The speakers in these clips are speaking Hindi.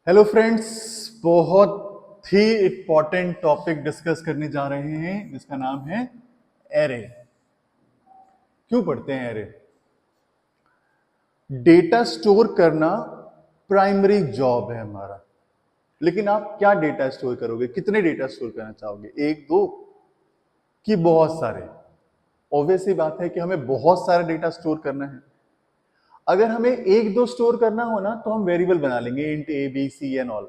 हेलो फ्रेंड्स, बहुत ही इम्पोर्टेंट टॉपिक डिस्कस करने जा रहे हैं जिसका नाम है एरे। क्यों पढ़ते हैं एरे? डेटा स्टोर करना प्राइमरी जॉब है हमारा। लेकिन आप क्या डेटा स्टोर करोगे? कितने डेटा स्टोर करना चाहोगे? एक दो कि बहुत सारे? ऑब्वियस सी बात है कि हमें बहुत सारा डेटा स्टोर करना है। अगर हमें एक दो स्टोर करना हो ना तो हम वेरिएबल बना लेंगे, int a b c and all.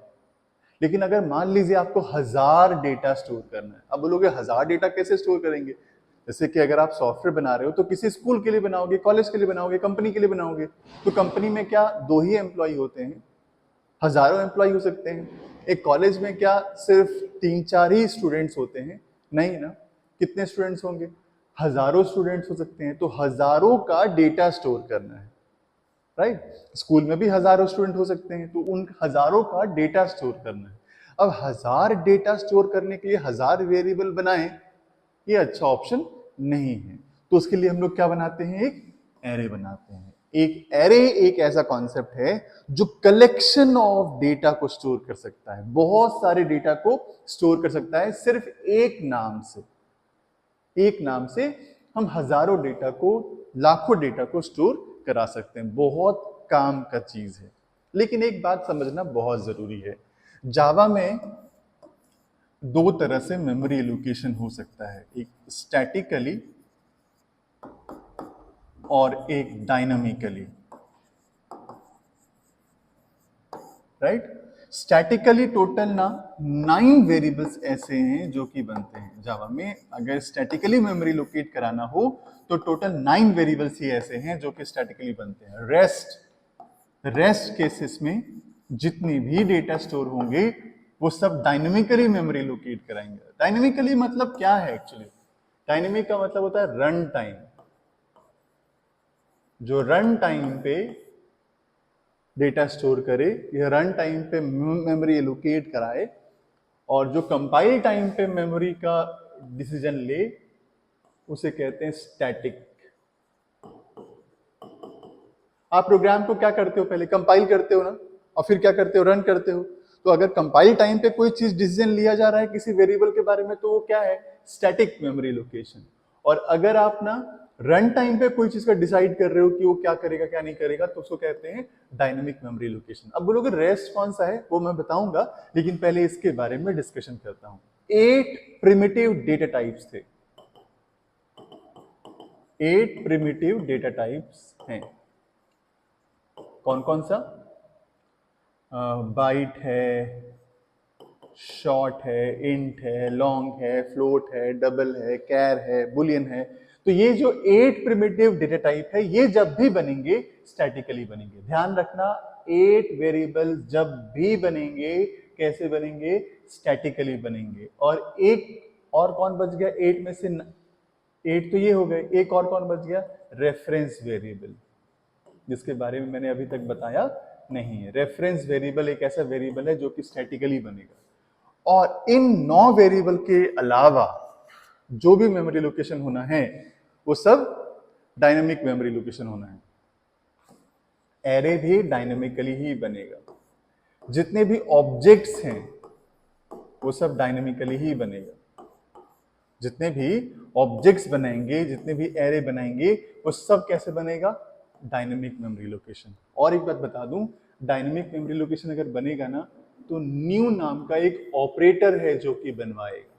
लेकिन अगर मान लीजिए आपको 1000 डेटा स्टोर करना है, अब बोलोगे 1000 डेटा कैसे स्टोर करेंगे? जैसे कि अगर आप सॉफ्टवेयर बना रहे हो तो किसी स्कूल के लिए बनाओगे, कॉलेज के लिए बनाओगे, कंपनी के लिए बनाओगे। तो कंपनी में क्या दो ही एम्प्लॉय होते हैं? हजारों एम्प्लॉय हो सकते हैं। एक कॉलेज में क्या सिर्फ 3-4 ही स्टूडेंट्स होते हैं? नहीं ना। कितने स्टूडेंट्स होंगे? हजारों स्टूडेंट्स हो सकते हैं। तो हजारों का डेटा स्टोर करना है, राइट? स्कूल में भी हजारों स्टूडेंट हो सकते हैं, तो उन हजारों का डेटा स्टोर करना है। अब 1000 डेटा स्टोर करने के लिए 1000 वेरिएबल बनाएं, ये अच्छा ऑप्शन नहीं है। तो उसके लिए हम लोग क्या बनाते हैं? एक एरे बनाते हैं। एक एरे एक ऐसा कॉन्सेप्ट है जो कलेक्शन ऑफ डेटा को स्टोर कर सकता है, बहुत सारे डेटा को स्टोर कर सकता है सिर्फ एक नाम से। एक नाम से हम हजारों डेटा को, लाखों डेटा को स्टोर करा सकते हैं। बहुत काम का चीज है। लेकिन एक बात समझना बहुत जरूरी है, जावा में दो तरह से मेमोरी एलोकेशन हो सकता है, एक स्टैटिकली और एक डायनामिकली, राइट? स्टैटिकली टोटल ना 9 वेरिएबल्स ऐसे हैं जो कि बनते हैं जावा में। अगर स्टैटिकली मेमोरी लोकेट कराना हो तो टोटल 9 वेरिएबल्स ही ऐसे हैं जो कि स्टैटिकली बनते हैं। रेस्ट केसेस में जितनी भी डेटा स्टोर होंगे वो सब डायनेमिकली मेमोरी लोकेट कराएंगे। डायनेमिकली मतलब क्या है एक्चुअली? डायनेमिक का मतलब होता है रन टाइम। जो रन टाइम पे डेटा स्टोर करे, यह रन टाइम पे मेमोरी एलोकेट कराए, और जो कंपाइल टाइम पे मेमोरी का डिसीजन ले उसे कहते हैं स्टैटिक। आप प्रोग्राम को क्या करते हो? पहले कंपाइल करते हो ना, और फिर क्या करते हो? रन करते हो। तो अगर कंपाइल टाइम पे कोई चीज डिसीजन लिया जा रहा है किसी वेरिएबल के बारे में तो वो क्या है? Static memory location. और अगर आप ना रन टाइम पे कोई चीज का डिसाइड कर रहे हो कि वो क्या करेगा क्या नहीं करेगा तो उसको कहते हैं डायनेमिक मेमोरी लोकेशन। अब बोलोगे रेस्ट कौन सा है? वो मैं बताऊंगा, लेकिन पहले इसके बारे में डिस्कशन करता हूं। 8 प्रिमिटिव डेटा टाइप्स थे। 8 प्रिमिटिव डेटा टाइप्स हैं। कौन कौन सा? बाइट है, शॉर्ट है, इंट है, लॉन्ग है, फ्लोट है, डबल है, कैर है, बुलियन है। तो ये जो 8 प्रिमिटिव डेटा टाइप है ये जब भी बनेंगे स्टैटिकली बनेंगे। ध्यान रखना, 8 वेरिएबल जब भी बनेंगे कैसे बनेंगे? स्टैटिकली बनेंगे। और एक और कौन बच गया 8 में से? 8 तो ये हो गए, एक और कौन बच गया? रेफरेंस वेरिएबल, जिसके बारे में मैंने अभी तक बताया नहीं है। रेफरेंस वेरिएबल एक ऐसा वेरिएबल है जो कि स्टैटिकली बनेगा। और इन 9 वेरिएबल के अलावा जो भी मेमोरी लोकेशन होना है वो सब डायनेमिक मेमोरी लोकेशन होना है। एरे भी डायनेमिकली ही बनेगा। जितने भी ऑब्जेक्ट्स हैं वो सब डायनेमिकली ही बनेगा। जितने भी ऑब्जेक्ट्स बनाएंगे, जितने भी एरे बनाएंगे, वो सब कैसे बनेगा? Dynamic memory location. और एक बात बता दूं, डायनेमिक मेमोरी लोकेशन अगर बनेगा ना तो न्यू नाम का एक ऑपरेटर है जो कि बनवाएगा।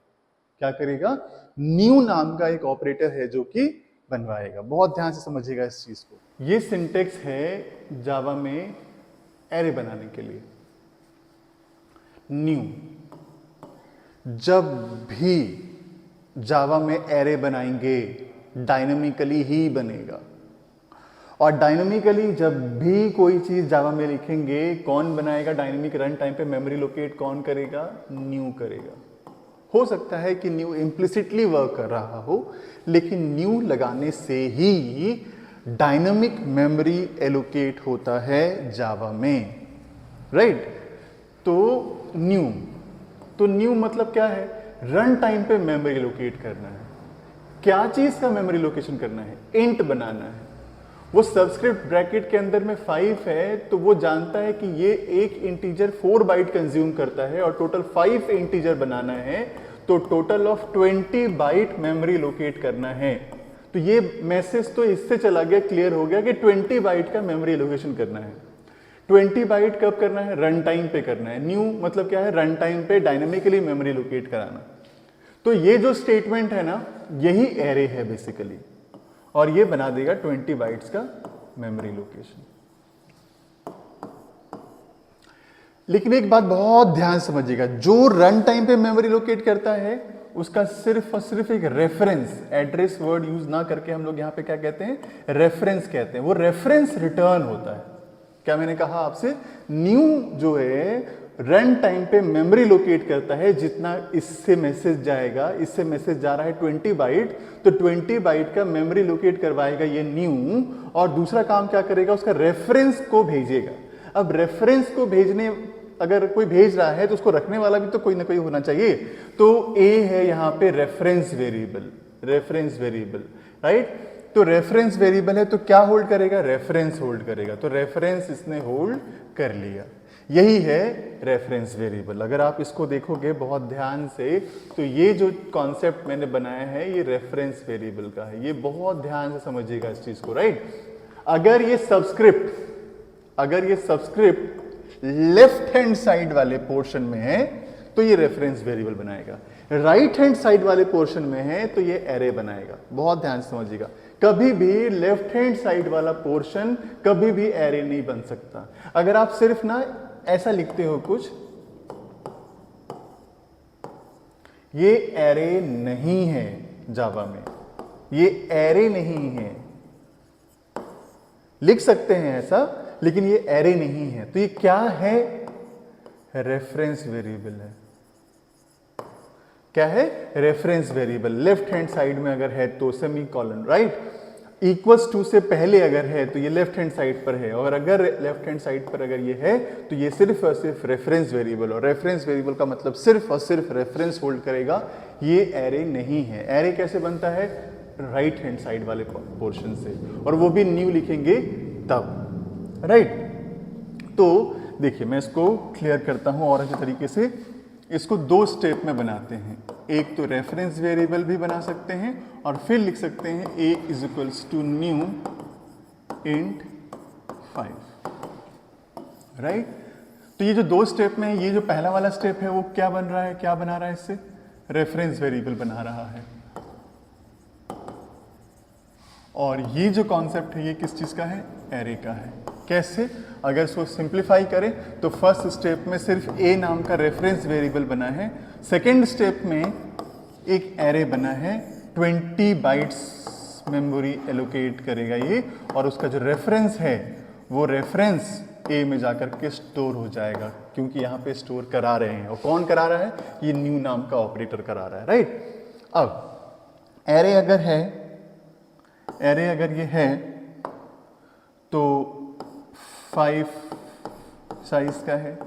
क्या करेगा? न्यू नाम का एक ऑपरेटर है जो कि बनवाएगा। बहुत ध्यान से समझिएगा इस चीज को। ये सिंटेक्स है जावा में एरे बनाने के लिए। न्यू, जब भी जावा में एरे बनाएंगे डायनामिकली ही बनेगा। और डायनामिकली जब भी कोई चीज जावा में लिखेंगे, कौन बनाएगा? डायनामिक रन टाइम पे मेमोरी लोकेट कौन करेगा? न्यू करेगा। हो सकता है कि न्यू इम्प्लिसिटली वर्क कर रहा हो, लेकिन न्यू लगाने से ही डायनामिक मेमोरी एलोकेट होता है जावा में, राइट? तो न्यू मतलब क्या है? रन टाइम पे मेमोरी लोकेट करना है। क्या चीज का मेमोरी लोकेशन करना है? इंट बनाना है। वो सबस्क्रिप्ट ब्रैकेट के अंदर में 5 है, तो वो जानता है कि ये एक इंटीजर 4 बाइट कंज्यूम करता है और टोटल 5 इंटीजर बनाना है, तो total of 20 byte memory locate करना है। तो ये मैसेज तो इससे चला गया, क्लियर हो गया कि 20 बाइट का मेमोरी एलोकेशन करना है। 20 बाइट कब करना है? रन टाइम पे करना है। न्यू मतलब क्या है? रन टाइम पे डायनामिकली मेमोरी लोकेट कराना। तो ये जो स्टेटमेंट है ना, यही एरे है बेसिकली, और ये बना देगा 20 बाइट्स का मेमोरी लोकेशन। लेकिन एक बात बहुत ध्यान समझिएगा, जो रन टाइम पे मेमोरी लोकेट करता है उसका सिर्फ और सिर्फ एक रेफरेंस, एड्रेस वर्ड यूज ना करके हम लोग यहां पे क्या कहते हैं? रेफरेंस कहते हैं। वो रेफरेंस रिटर्न होता है। क्या मैंने कहा आपसे? न्यू जो है रन टाइम पे मेमोरी लोकेट करता है, जितना इससे मैसेज जाएगा, इससे मैसेज जा रहा है 20 बाइट, तो 20 बाइट का मेमोरी लोकेट करवाएगा ये न्यू, और दूसरा काम क्या करेगा? उसका रेफरेंस को भेजेगा। अब रेफरेंस को भेजने, अगर कोई भेज रहा है तो उसको रखने वाला भी तो कोई ना कोई होना चाहिए। तो ए है यहां पे reference variable, reference variable, right? तो रेफरेंस वेरिएबल है तो क्या होल्ड करेगा? रेफरेंस होल्ड करेगा। तो रेफरेंस इसने होल्ड कर लिया, यही है रेफरेंस वेरिएबल। अगर आप इसको देखोगे बहुत ध्यान से, तो ये जो कॉन्सेप्ट मैंने बनाया है ये रेफरेंस वेरिएबल का है। ये बहुत ध्यान से समझिएगा इस चीज को, राइट? अगर ये सब्सक्रिप्ट लेफ्ट हैंड साइड वाले पोर्शन में है तो ये रेफरेंस वेरिएबल बनाएगा, राइट हैंड साइड वाले पोर्शन में है तो ये एरे बनाएगा। बहुत ध्यान से समझिएगा, कभी भी लेफ्ट हैंड साइड वाला पोर्शन कभी भी एरे नहीं बन सकता। अगर आप सिर्फ ना ऐसा लिखते हो कुछ, ये एरे नहीं है जावा में, ये एरे नहीं है, लिख सकते हैं ऐसा, लेकिन ये एरे नहीं है। तो ये क्या है? रेफरेंस वेरिएबल है। क्या है? Reference variable. Left hand side में अगर है तो semicolon, right? Equals to से पहले अगर है तो ये लेफ्ट हैंड साइड पर है, और अगर लेफ्ट हैंड साइड पर अगर ये है तो ये सिर्फ और सिर्फ रेफरेंस वेरिएबल, और रेफरेंस वेरिएबल का मतलब सिर्फ और सिर्फ रेफरेंस होल्ड करेगा, ये एरे नहीं है। एरे कैसे बनता है? राइट हैंड साइड वाले पोर्शन से, और वो भी न्यू लिखेंगे तब, राइट? तो देखिए मैं इसको क्लियर करता हूं और अच्छे तरीके से। इसको 2 स्टेप में बनाते हैं। एक तो रेफरेंस वेरिएबल भी बना सकते हैं और फिर लिख सकते हैं a is equals to new int 5, right? तो ये जो 2 स्टेप में है, ये जो पहला वाला स्टेप है वो क्या बन रहा है, क्या बना रहा है? इससे रेफरेंस वेरिएबल बना रहा है। और ये जो कॉन्सेप्ट है ये किस चीज का है? एरे का है। कैसे? अगर इसको सिंप्लीफाई करें तो फर्स्ट स्टेप में सिर्फ ए नाम का रेफरेंस वेरिएबल बना है, सेकेंड स्टेप में एक एरे बना है, 20 बाइट्स मेमोरी एलोकेट करेगा ये, और उसका जो रेफरेंस है वो रेफरेंस ए में जाकर के स्टोर हो जाएगा, क्योंकि यहाँ पे स्टोर करा रहे हैं। और कौन करा रहा है? ये न्यू नाम का ऑपरेटर करा रहा है, राइट? अब एरे अगर ये है तो 5 साइज का है,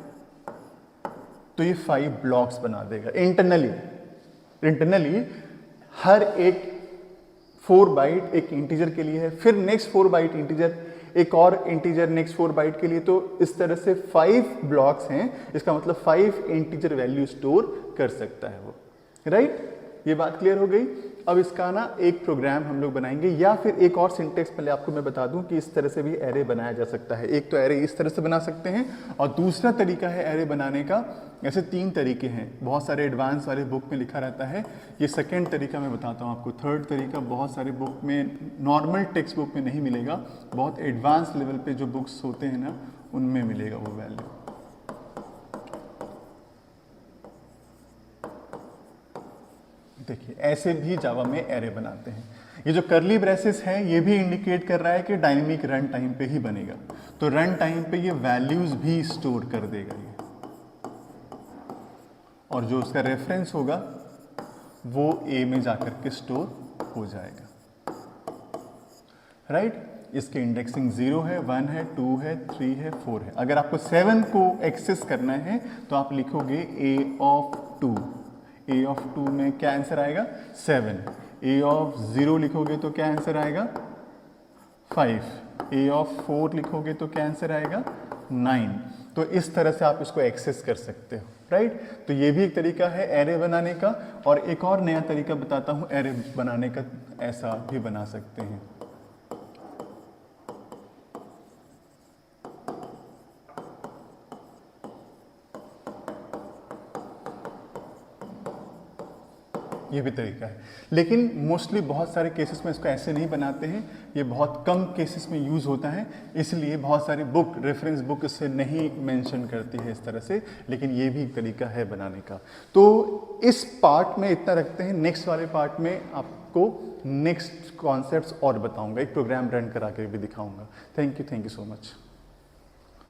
तो ये 5 ब्लॉक्स बना देगा इंटरनली। हर एक 4 बाइट एक इंटीजर के लिए है, फिर नेक्स्ट 4 बाइट इंटीजर, एक और इंटीजर नेक्स्ट 4 बाइट के लिए। तो इस तरह से 5 ब्लॉक्स हैं, इसका मतलब 5 इंटीजर वैल्यू स्टोर कर सकता है वो, राइट? ये बात क्लियर हो गई। अब इसका ना एक प्रोग्राम हम लोग बनाएंगे, या फिर एक और सिंटेक्स पहले आपको मैं बता दूं कि इस तरह से भी एरे बनाया जा सकता है। एक तो एरे इस तरह से बना सकते हैं, और दूसरा तरीका है एरे बनाने का, ऐसे 3 तरीके हैं, बहुत सारे एडवांस वाले बुक में लिखा रहता है। ये सेकेंड तरीका मैं बताता हूँ आपको। थर्ड तरीका बहुत सारे बुक में, नॉर्मल टेक्स्ट बुक में नहीं मिलेगा, बहुत एडवांस लेवल पे जो बुक्स होते हैं ना उनमें मिलेगा वो वैल्यू। देखिए ऐसे भी जावा में एरे बनाते हैं। ये जो करली ब्रेसेस है ये भी इंडिकेट कर रहा है कि डायनेमिक रन टाइम पे ही बनेगा, तो रन टाइम पे ये वैल्यूज भी स्टोर कर देगा ये, और जो उसका रेफरेंस होगा वो ए में जाकर के स्टोर हो जाएगा, राइट? इसके इंडेक्सिंग 0 है, 1 है, 2 है, 3 है, 4 है। अगर आपको 7 को एक्सेस करना है तो आप लिखोगे a of 2, a of 2 में क्या आंसर आएगा? 7। a of 0 लिखोगे तो क्या आंसर आएगा? 5, ए ऑफ 4 लिखोगे तो क्या आंसर आएगा 9। तो इस तरह से आप इसको एक्सेस कर सकते हो, राइट। तो ये भी एक तरीका है एरे बनाने का। और एक और नया तरीका बताता हूँ एरे बनाने का, ऐसा भी बना सकते हैं। ये भी तरीका है, लेकिन मोस्टली बहुत सारे केसेस में इसको ऐसे नहीं बनाते हैं, ये बहुत कम केसेस में यूज़ होता है, इसलिए बहुत सारी बुक, रेफरेंस बुक इससे नहीं मेंशन करती है इस तरह से, लेकिन ये भी एक तरीका है बनाने का। तो इस पार्ट में इतना रखते हैं, नेक्स्ट वाले पार्ट में आपको नेक्स्ट कॉन्सेप्ट्स और बताऊंगा, एक प्रोग्राम रन करा के भी दिखाऊंगा। Thank you so much.